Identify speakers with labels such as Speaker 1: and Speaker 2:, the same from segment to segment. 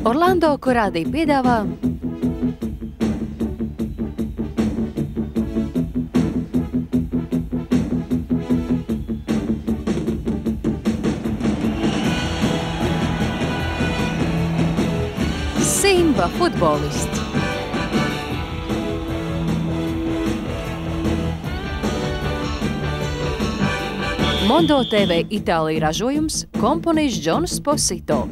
Speaker 1: Orlando Korādī piedāvā Simba futbolists. Mondo TV Itālija ražojums, komponijs Džons Posito.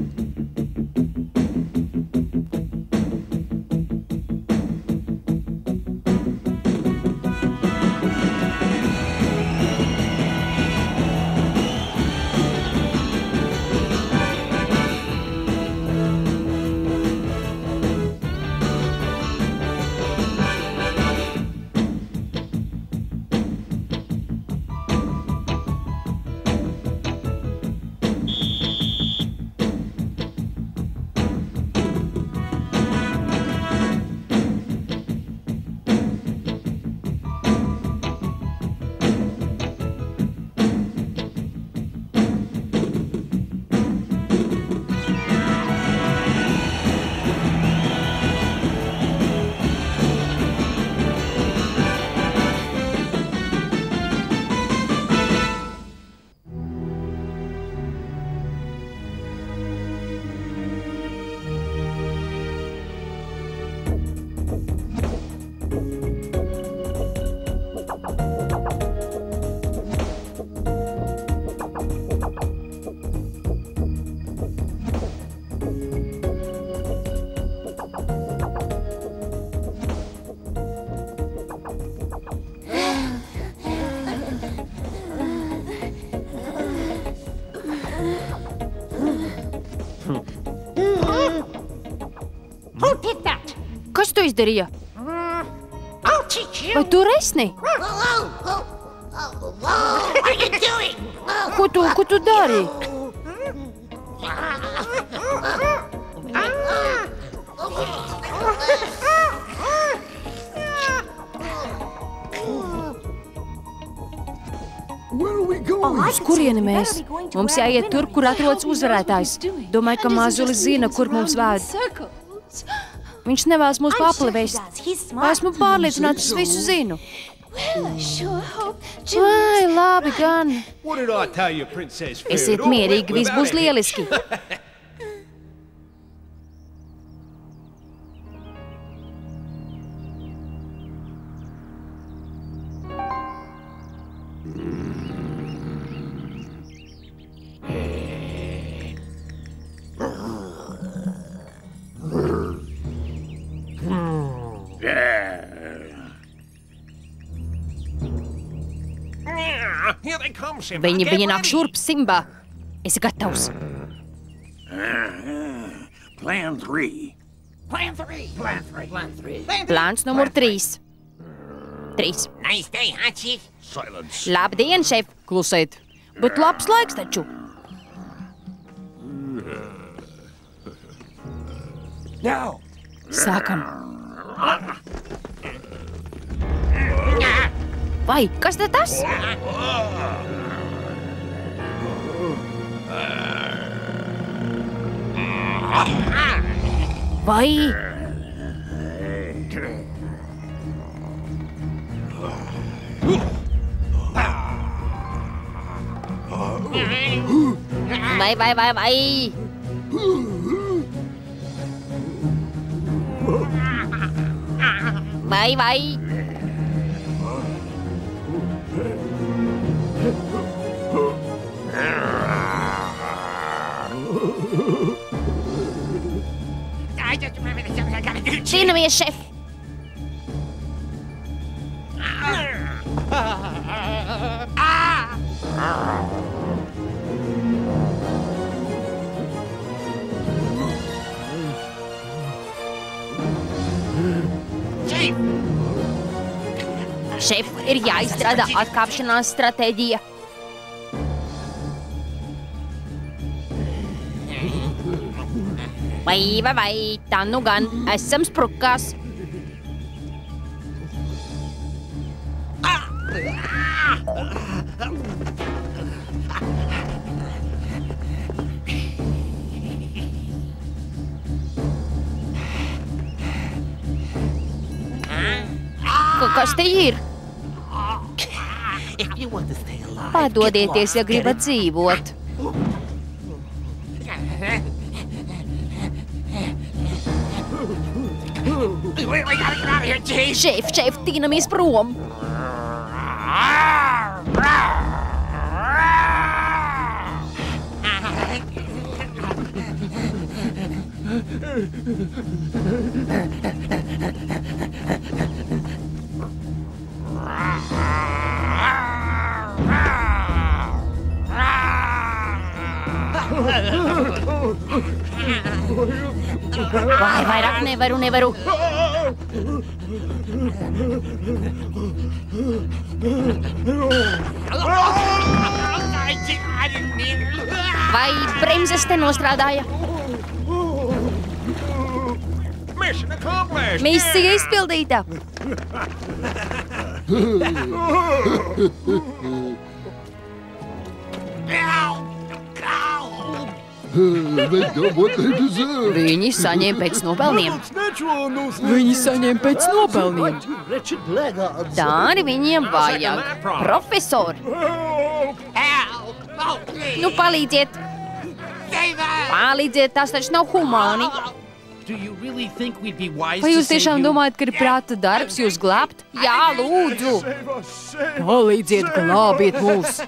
Speaker 1: Kas tu izdarīja? Vai tu resni? Ko tu dari? Uz kurieni mēs? Mums jāiet tur, kur atrodas uzvarētājs. Domāju, ka mazulis zina, kur mums vēd. Viņš nevēlas mūs paplivest. Esmu pārliecināts, es visu zinu. Vai, labi gan. Esiet mierīgi, viss būs lieliski. Viņi nāk šurp, Simba. Esi gatavs. Plāns numur 3. 3. Labdien, šef. Klusēt. Bet labs laiks taču. Sākam. Vai, kas te tas? Vai? Vai. Vai. Cīnāmies, šef! Šef, ir jāizstrādā atkāpšanās stratēģija. Vai, tā nu gan, esam sprukās. Kas te ir? Padodieties, ja gribat dzīvot. Šef, tīnamies prom! Vai, vairāk nevaru. Vai bremzes te nostrādāja? Misija izpildīta! Viņi saņem pēc nopelniem. Tā arī viņiem vajag. Profesori! Nu, palīdziet! Palīdziet, tas taču nav humāni! Vai jūs tiešām domājat, ka ir prāta darbs jūs glābt? Jā, lūdzu! Palīdziet, glābiet mūs!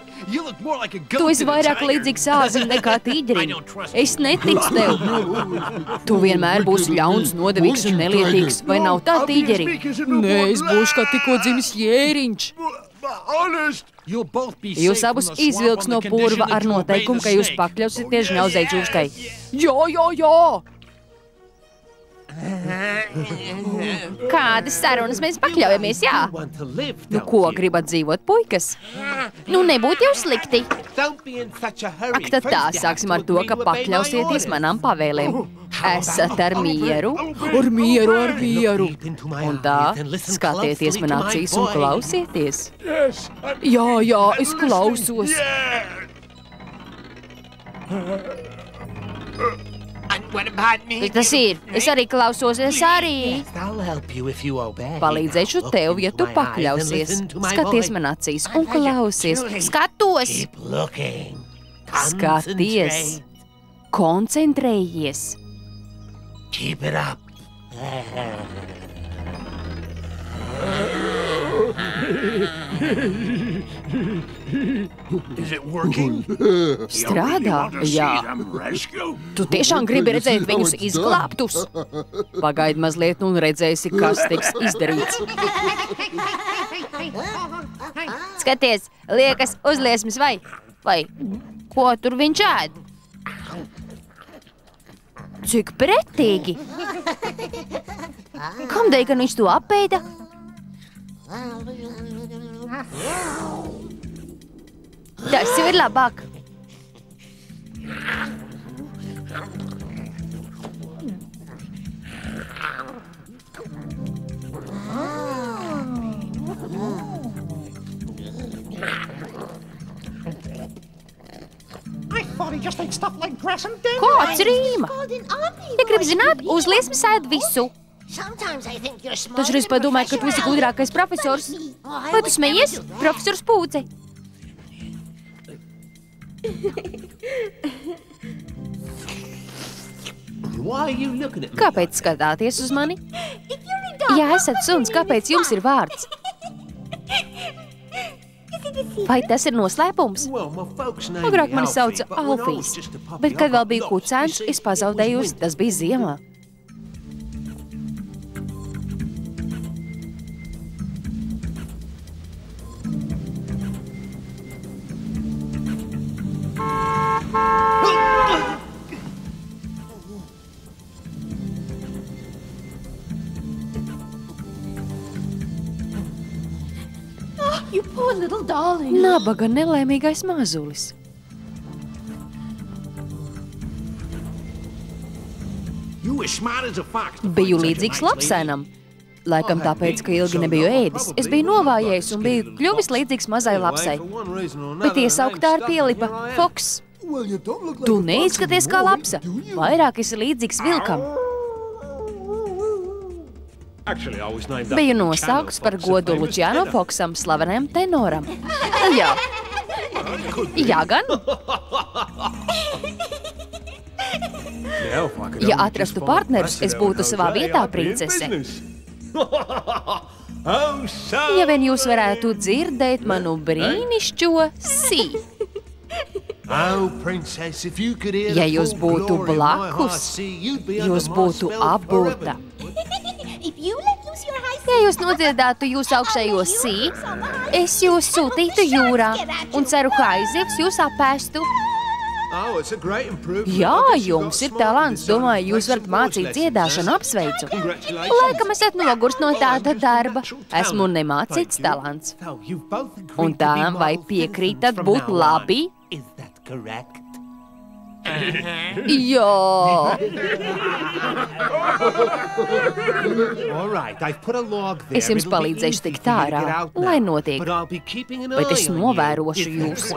Speaker 1: Tu esi vairāk līdzīgs āzim nekā tīģerim. Es neticu tev. Tu vienmēr būsi ļauns, nodevīgs un nelietīgs. Vai nav tā, tīģeri? Nē, es būšu kā tikko dzimis jēriņš. Jūs abus izvilks no purva ar noteikumu, ka jūs pakļausieties žņauzei čūskai. Jā! Kādas sarunas mēs pakļaujamies, jā? Nu, ko gribat dzīvot, puikas? Nu, nebūtu jau slikti. Ak, tad tā, sāksim ar to, ka pakļausieties manām pavēlēm. Esat ar mieru? Ar mieru. Un tā, skatieties man acīs un klausieties. Jā, es klausos. Tas ir. Es arī klausos, Palīdzēšu tev, ja tu pakļausies. Skaties man acīs un klausies. Skatos! Skaties! Koncentrējies!
Speaker 2: Keep it up.
Speaker 1: Strādā, jā. Tu tiešām gribi redzēt viņus izglābtus? Pagaidi mazliet un redzēsi, kas tiks izdarīts. Skaties, liekas uzliesmas vai? Vai ko tur viņš ēd? Cik pretīgi! Kamdēļ, ka viņš to apēda? Tas jau ir labāk. Kāds rīma? Ja grib zināt, uzliesmas ēd visu. Taču es padomāju, ka tu esi gudrākais profesors. Vai tu smejies? Profesors Pūce. Kāpēc skatāties uz mani? Ja esat suns, kāpēc jums ir vārds? Vai tas ir noslēpums? Agrāk mani sauca Alfijs, bet kad vēl biju kucēns, es pazaudējusi, tas bija ziemā. Nabaga nelēmīgais mazulis. Biju līdzīgs lapsēnam. Laikam tāpēc, ka ilgi nebiju ēdis. Es biju novājējis un biju kļuvis līdzīgs mazai lapsai. Bet iesauktā ar pielipa Foks. Tu neizskaties kā lapsa. Vairāk esi līdzīgs vilkam. Biju nosaukts par godu Luciano Foksam, slavenajam tenoram. Jā. Jā gan. Ja atrastu partnerus, es būtu savā vietā, princese. Ja vien jūs varētu dzirdēt manu brīnišķo sī. Ja jūs būtu blakus, jūs būtu apburta. Ja jūs nodziedātu jūsu augšējo sī, es jūs sūtītu jūrā un ceru, ka aizivs jūs apēstu. Jā, jums ir talants. Domāju, jūs varat mācīt dziedāšanu, apsveicu. Laikam esat nogurst no tāda darba. Esmu nemācīts talants. Un tām vai piekrītat būt labi? Jā. Es jums palīdzēšu tikt ārā, lai notiek. Bet es novērošu jūs.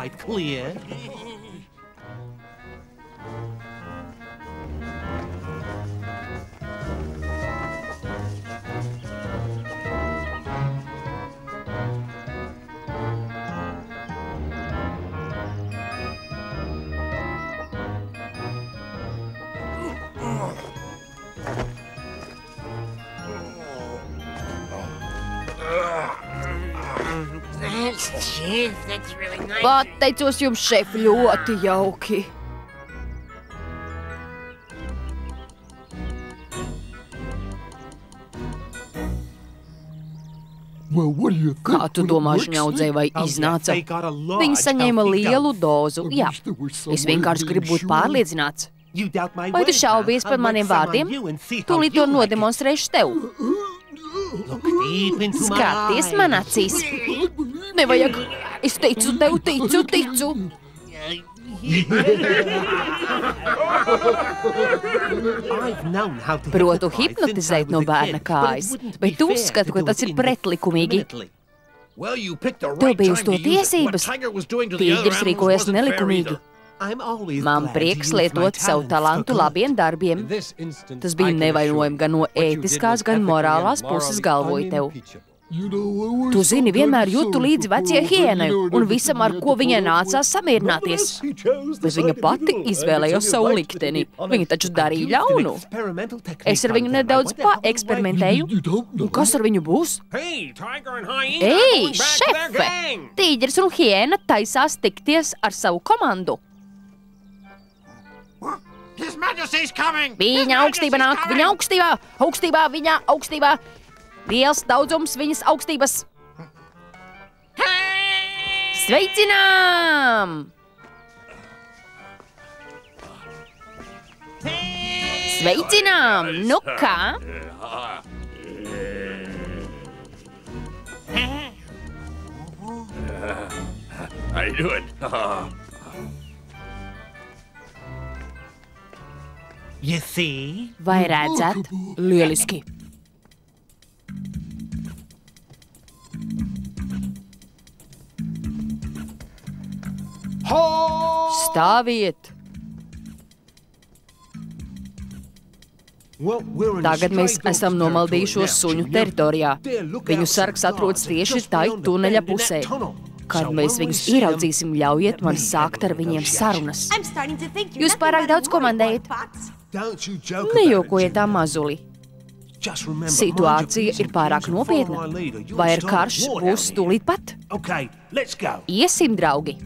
Speaker 1: Pateicos jums, šef, ļoti jauki. Kā tu domā, žņaudzēja vai iznāca? Viņi saņēma lielu dozu, jā. Es vienkārši gribu būt pārliecināts. Vai tu šaubies par maniem vārdiem? Tūlīt to nodemonstrēšu tev. Skaties man acīs. Nevajag. Es ticu tev, ticu. Protu hipnotizēt no bērna kājas, bet tu uzskatu, ka tas ir pretlikumīgi. Tev bija uz to tiesības. Tīgris rīkojas nelikumīgi. Man prieks lietot savu talantu labiem darbiem. Tas bija nevainojami gan no ētiskās, gan morālās puses, galvoju tev. Tu zini, vienmēr jūtu līdzi vecie hienai un visam, ar ko viņai nācās samierināties. Bet viņa pati izvēlējās savu likteni. Viņa taču darīja ļaunu. Es ar viņu nedaudz paeksperimentēju. Un kas ar viņu būs? Ei, šefe! Tīģeris un hiena taisās tikties ar savu komandu. Viņa augstība nāk, viņa augstībā. Liels daudzums viņas augstības. Sveicinām! Sveicinām! Nu kā?
Speaker 2: How you doing? You see?
Speaker 1: Vai redzat? Lieliski! Stāviet! Tagad mēs esam nomaldījušos suņu teritorijā. Viņu sargs atrodas tieši tai tuneļa pusē. Kad mēs viņus ieraudzīsim, ļaujiet man sākt ar viņiem sarunas. Jūs pārāk daudz komandējat. Nejokojiet tā mazuli. Situācija ir pārāk nopietna. Vai ar karš būs tūlīt pat? Iesim, draugi!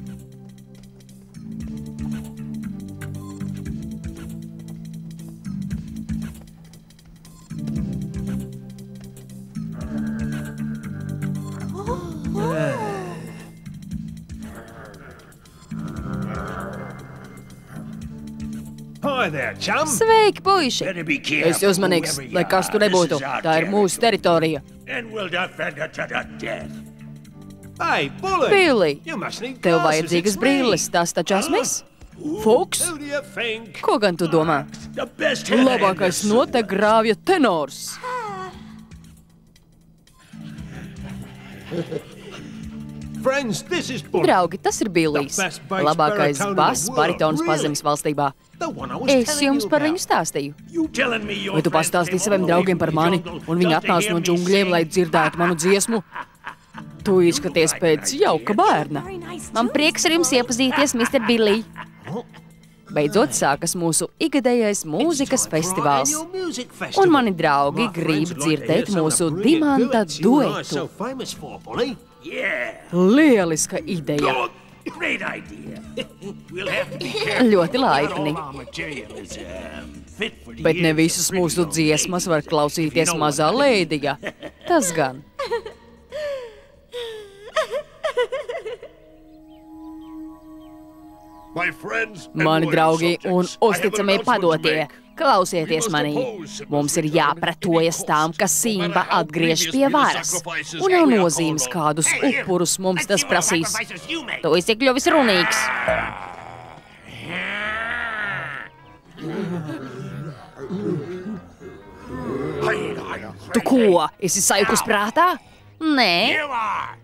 Speaker 1: Sveiki, puiši! Esi uzmanīgs, lai kas tu nebūtu. Tā ir mūsu teritorija. Billy, tev vajadzīgas brilles, tās taču esmu es? Foks? Ko gan tu domā? Labākais notek grāvja tenors. Draugi, tas ir Billijs, labākais bass baritons Pazemes valstībā. Es jums par viņu stāstīju. Vai tu pastāstīji saviem draugiem par mani, un viņi atnāca no džungļiem, lai dzirdētu manu dziesmu? Tu izskaties pēc jauka bērna. Man prieks ar jums iepazīties, Mr. Billij. Beidzot sākas mūsu ikgadējais mūzikas festivāls. Un mani draugi grib dzirdēt mūsu dimanta duetu. Lieliska ideja. Ļoti laipni. Bet ne visas mūsu dziesmas var klausīties mazā lēdija. Tas gan. Mani draugi un uzticamie padotie, klausieties manī. Mums ir jāpretojas tām, kas Simba atgriež pie varas. Un nav nozīmes, kādus upurus mums tas prasīs. Tu esi kļuvis runīgs. Tu ko, esi sajūkus prātā? Nē,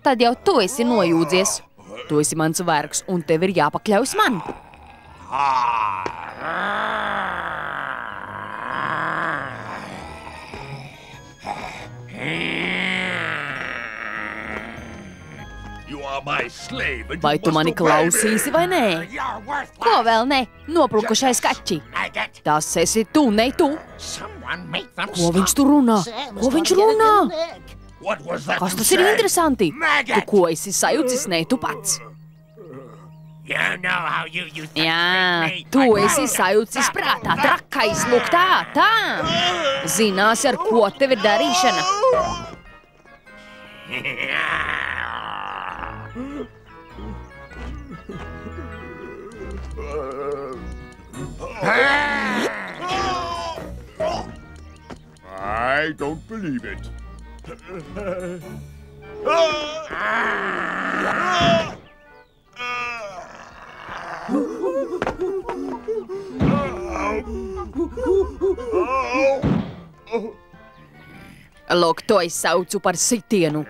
Speaker 1: tad jau tu esi nojūdzies. Tu esi mans vergs, un tev ir jāpakļaus man. Vai tu mani klausīsi vai nē? Ko vēl ne? Noplukušais kaķi. Tas esi tu, ne tu. Ko viņš tur runā? Ko viņš runā? Kas tas ir interesanti? Tu ko esi sajūcis, ne tu pats? Jā, tu esi sajūcis prātā, trakais, lūk tā. Zināsi, ar ko tev ir darīšana.
Speaker 3: I don't believe it.
Speaker 1: Lūk, to es saucu par sitienu.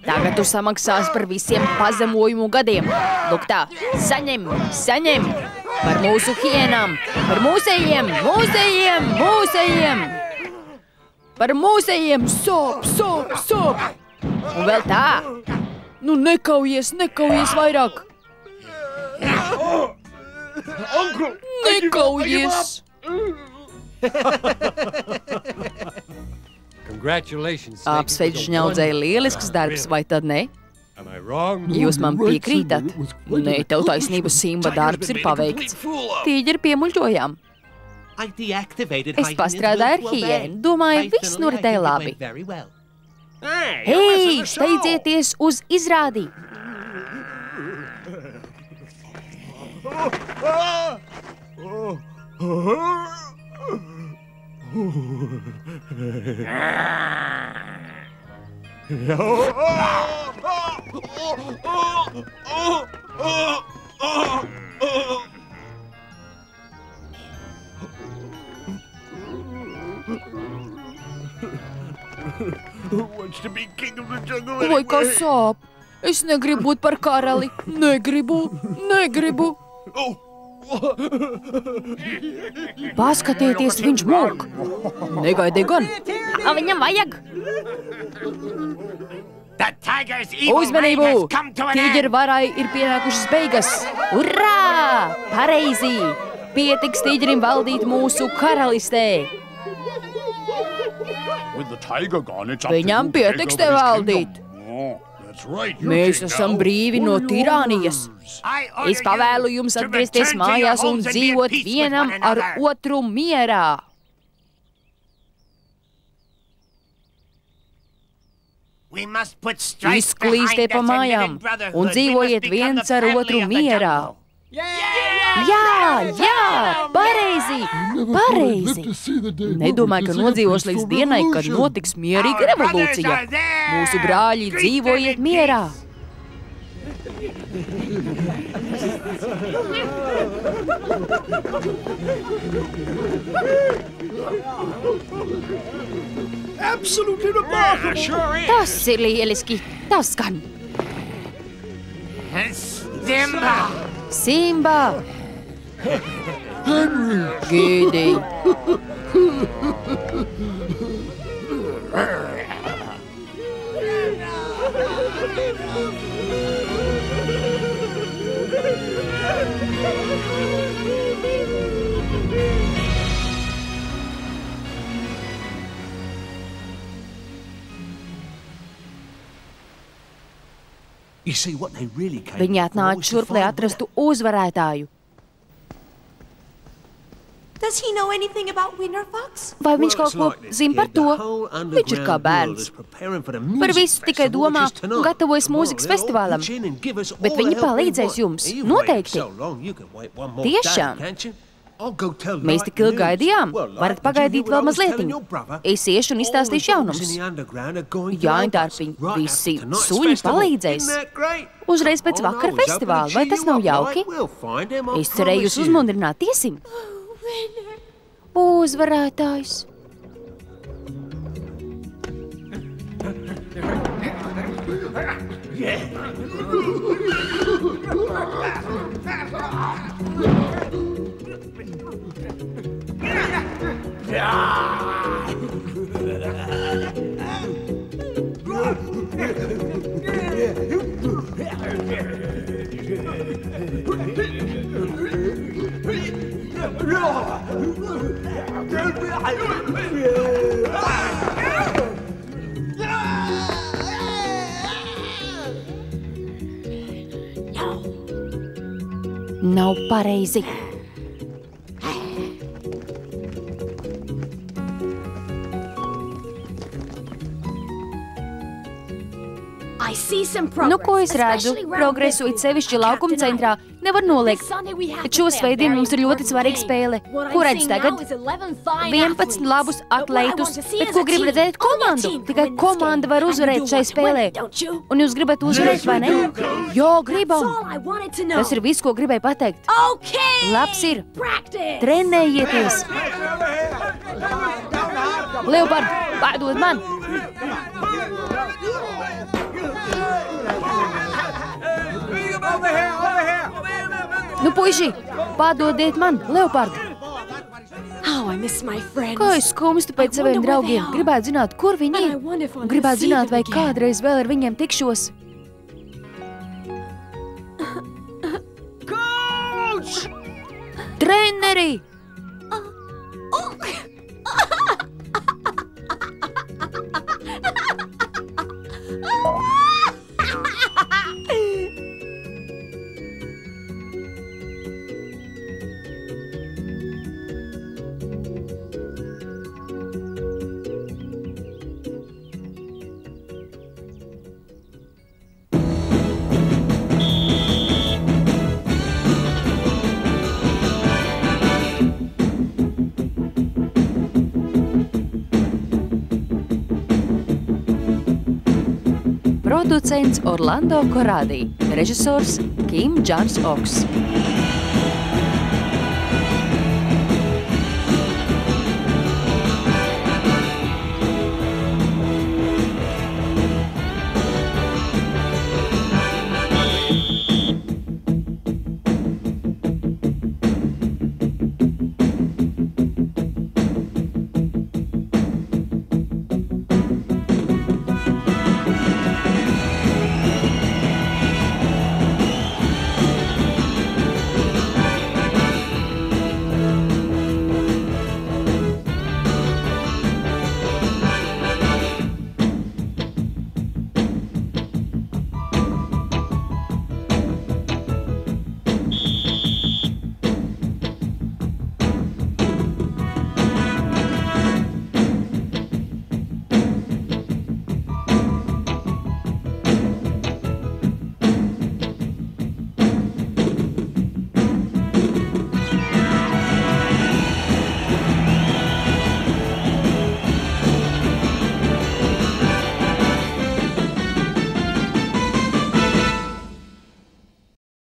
Speaker 1: Tagad tu samaksās par visiem pazemojumu gadiem. Lūk tā, saņem. Par mūsu hienām, par mūsējiem. Par mūsējiem, sop. Un vēl tā. Nu nekaujies vairāk. Nekaujies. Apsveicu šņaudzēji, lielisks darbs, vai tad ne? Jūs man piekrītat? Nē, tev taisnība, Simba darbs ir paveikts. Tīģeri piemuļķojām. Es pastrādāju ar hienu, domāju, viss noritēja labi. Hei, steidzieties uz izrādi! Vai kā sāp? Es negribu būt par karali. Negribu. Paskatieties, viņš mūk. Negaidīja gan. Viņam vajag. Uzmanību! Tīģeru varai ir pienākušas beigas. Urrā! Pareizi! Pietiks tīģerim valdīt mūsu karalistē. Viņam pietiks te valdīt. Mēs esam brīvi no tirānijas. Es pavēlu jums atgriezties mājās un dzīvot vienam ar otru mierā. Izklīstiet pa mājām un dzīvojiet viens ar otru mierā. Jā, pareizi! Nedomāju, ka nodzīvos līdz dienai, kad notiks mierīga revolūcija. Mūsu brāļi, dzīvojiet mierā! Tas ir lieliski! Tas skan! Simba! Gīdi! Viņi atnāca šurp, lai atrastu uzvarētāju. Vai viņš kaut ko zina par to? Viņš ir kā bērns. Par visu tikai domā un gatavojas mūzikas festivālam. Bet viņi palīdzēs jums, noteikti. Tiešām. Mēs tik ilgi gaidījām. Varat pagaidīt vēl mazlietiņu. Es iešu un izstāstīšu jaunumus. Jāintārpiņ, visi suņi palīdzēs. Uzreiz pēc vakara festivāla, vai tas nav jauki? Es cerēju jūs uzmundrināt, tiesim. Uzvarētājs. Nav pareizi. Nu, ko es redzu? Progresu it sevišķi laukuma centrā nevar noliegt. Bet šo svētdienu mums ir ļoti svarīga spēle. Ko redz tagad? 11 labus atleitus. Bet ko grib redzēt komandu? Tikai komanda var uzvarēt šai spēlē. Un jūs gribat uzvarēt, vai ne? Jā, gribam. Tas ir viss, ko gribēju pateikt. Labs ir. Trenējieties. Leopard, pārdod man. Nu, puiši, pārdodiet man, Leopard. Kā es skumstu pēc saviem draugiem. Gribētu zināt, kur viņi ir. Gribētu zināt, vai kādreiz vēl ar viņiem tikšos. Treneri! Producents Orlando Corradi, režisors Kim Jans Oks.